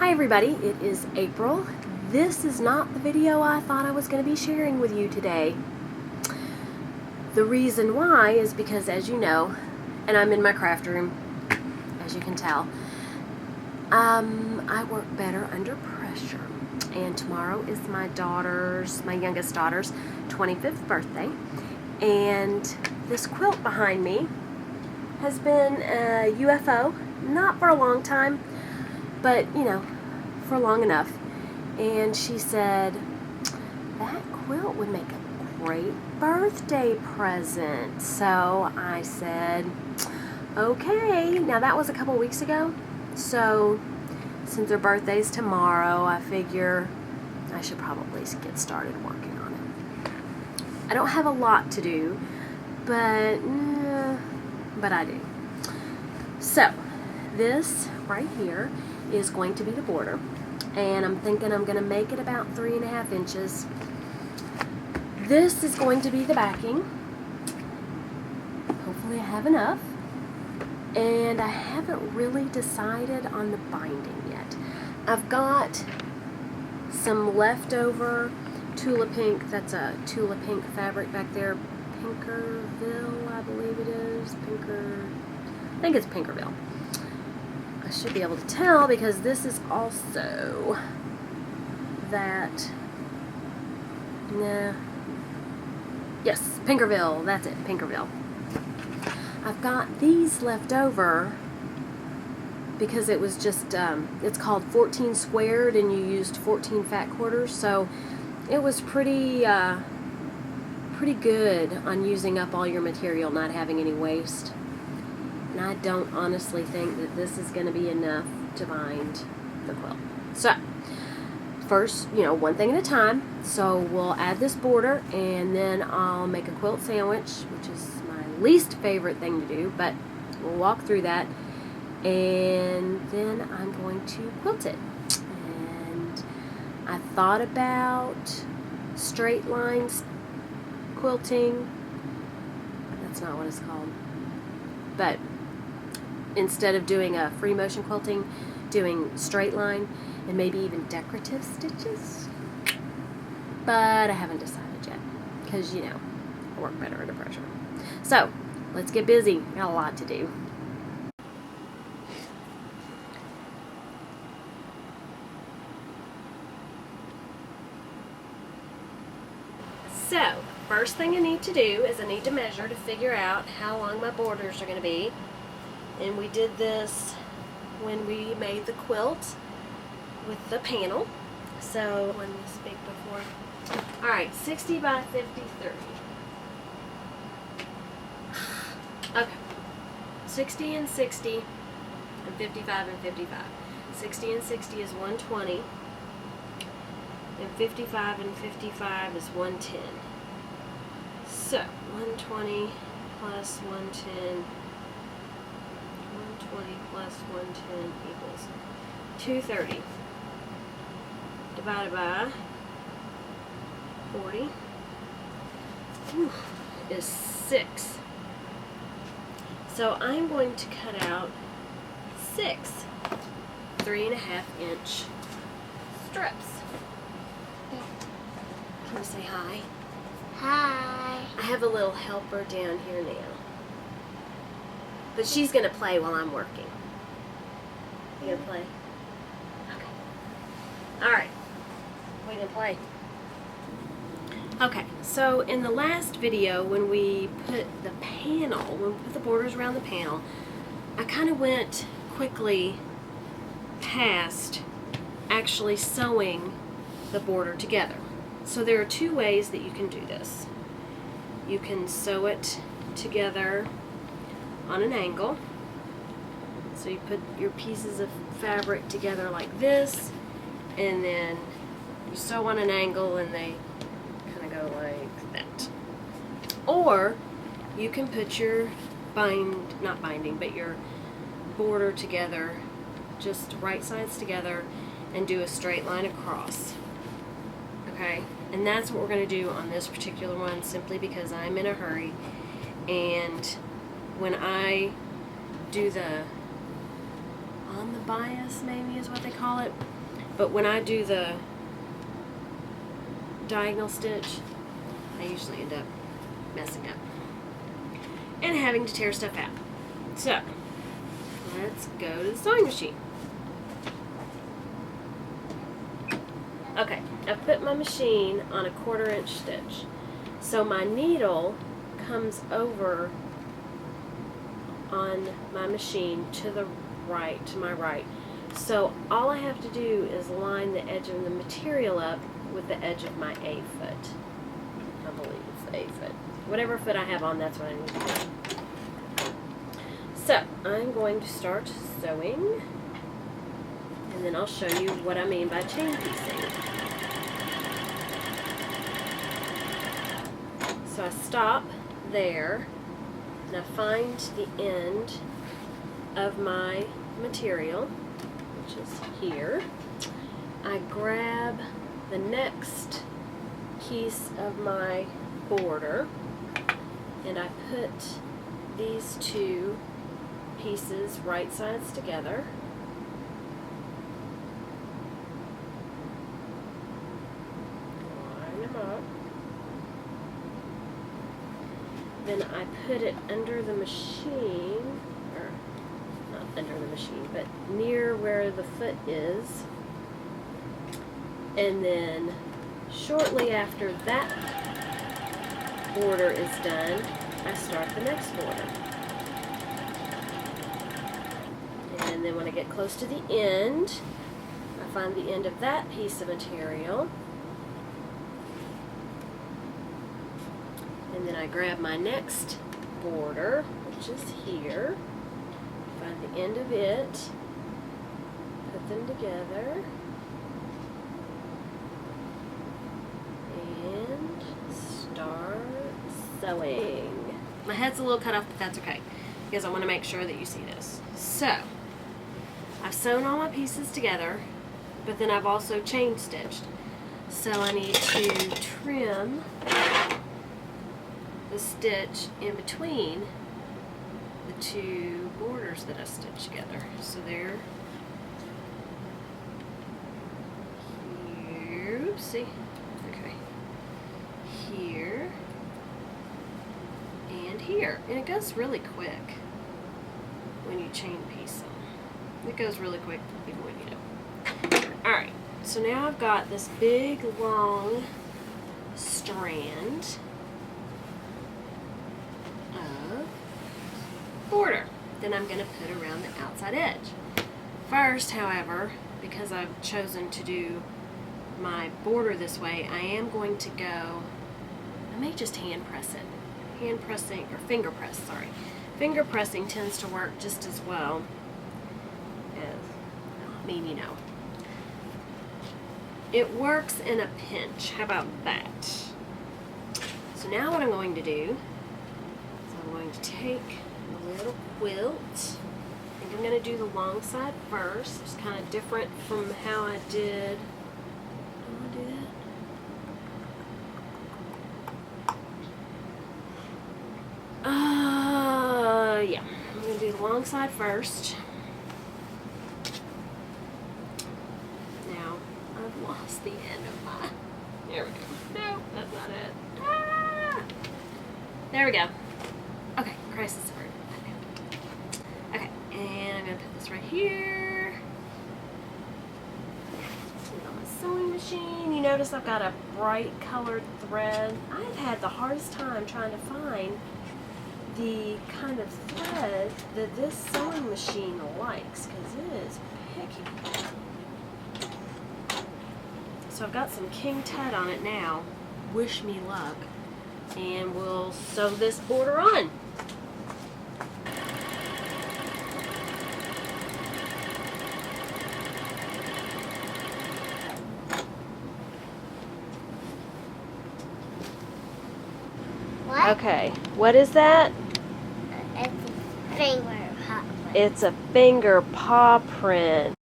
Hi everybody, it is April. This is not the video I thought I was going to be sharing with you today. The reason why is because, as you know, and I'm in my craft room, as you can tell, I work better under pressure. And tomorrow is my youngest daughter's 25th birthday. And this quilt behind me has been a UFO, not for a long time, but, you know, for long enough. And she said, that quilt would make a great birthday present. So I said, okay. Now that was a couple weeks ago. So since her birthday's tomorrow, I figure I should probably get started working on it. I don't have a lot to do, but I do. So this right here is going to be the border, and I'm thinking I'm going to make it about 3.5 inches. This is going to be the backing. Hopefully I have enough. And I haven't really decided on the binding yet. I've got some leftover Tula Pink. That's a Tula Pink fabric back there. Pinkerville, I believe it is. I think it's Pinkerville. I should be able to tell because this is also that. Yes, Pinkerville. That's it, Pinkerville. I've got these left over because it was just, it's called 14 squared, and you used 14 fat quarters, so it was pretty good on using up all your material, not having any waste. And I don't honestly think that this is going to be enough to bind the quilt. So, first, one thing at a time. So we'll add this border, and then I'll make a quilt sandwich, which is my least favorite thing to do, but we'll walk through that. And then I'm going to quilt it. And I thought about straight lines quilting. That's not what it's called. But instead of doing a free motion quilting, doing straight line and maybe even decorative stitches. But I haven't decided yet because, I work better under pressure. So let's get busy. Got a lot to do. So first thing I need to do is I need to measure to figure out how long my borders are going to be. And we did this when we made the quilt with the panel. So when we speak before. Alright, 60 by 50, 30. Okay. 60 and 60 and 55 and 55. 60 and 60 is 120. And 55 and 55 is 110. So 120 plus 110. 120 plus 110 equals 230 divided by 40 is 6. So I'm going to cut out 6 3.5-inch strips. Can you say hi? Hi. I have a little helper down here now. But she's going to play while I'm working. You going to play? Okay. Alright. We can play. Okay, so in the last video when we put the panel, when we put the borders around the panel, I kind of went quickly past actually sewing the border together. So there are two ways that you can do this. You can sew it together on an angle. So you put your pieces of fabric together like this, and then you sew on an angle and they kind of go like that. Or you can put your your border together, just right sides together, and do a straight line across. Okay? And that's what we're going to do on this particular one, simply because I'm in a hurry, and when I do the on the bias, maybe is what they call it. But when I do the diagonal stitch, I usually end up messing up and having to tear stuff out. So let's go to the sewing machine. Okay, I've put my machine on a 1/4 inch stitch. So my needle comes over on my machine to the right, to my right. So all I have to do is line the edge of the material up with the edge of my A foot. I believe it's the A foot. Whatever foot I have on, that's what I need to do. So I'm going to start sewing, and then I'll show you what I mean by chain piecing. So I stop there, and I find the end of my material, which is here. I grab the next piece of my border, and I put these two pieces right sides together. Line them up. Then I put it under the machine, or not under the machine, but near where the foot is. And then shortly after that border is done, I start the next border. And then when I get close to the end, I find the end of that piece of material. And then I grab my next border, which is here, find the end of it, put them together, and start sewing. My head's a little cut off, but that's okay, because I want to make sure that you see this. So, I've sewn all my pieces together, but then I've also chain stitched. So I need to trim the stitch in between the two borders that I stitched together. So there, here, oopsie, okay, here, and here. And it goes really quick when you chain piece them. It goes really quick even when you don't. Alright, so now I've got this big long strand of border that I'm going to put around the outside edge. First, however, because I've chosen to do my border this way, I am going to go, I may just hand press it. Hand pressing, or finger press, sorry. Finger pressing tends to work just as well as, I mean, you know. It works in a pinch. How about that? So now what I'm going to do is I'm going to take a little quilt. I think I'm going to do the long side first. It's kind of different from how I did. Do I do that? Yeah. I'm going to do the long side first. Now, I've lost the end of my... There we go. No, that's not it. Ah! There we go. Okay, crisis averted. Okay, and I'm going to put this right here. Put it on my sewing machine. You notice I've got a bright colored thread. I've had the hardest time trying to find the kind of thread that this sewing machine likes, because it is picky. So I've got some King Tut on it now. Wish me luck. And we'll sew this border on. What? Okay, what is that? It's a finger paw print. It's a finger paw print.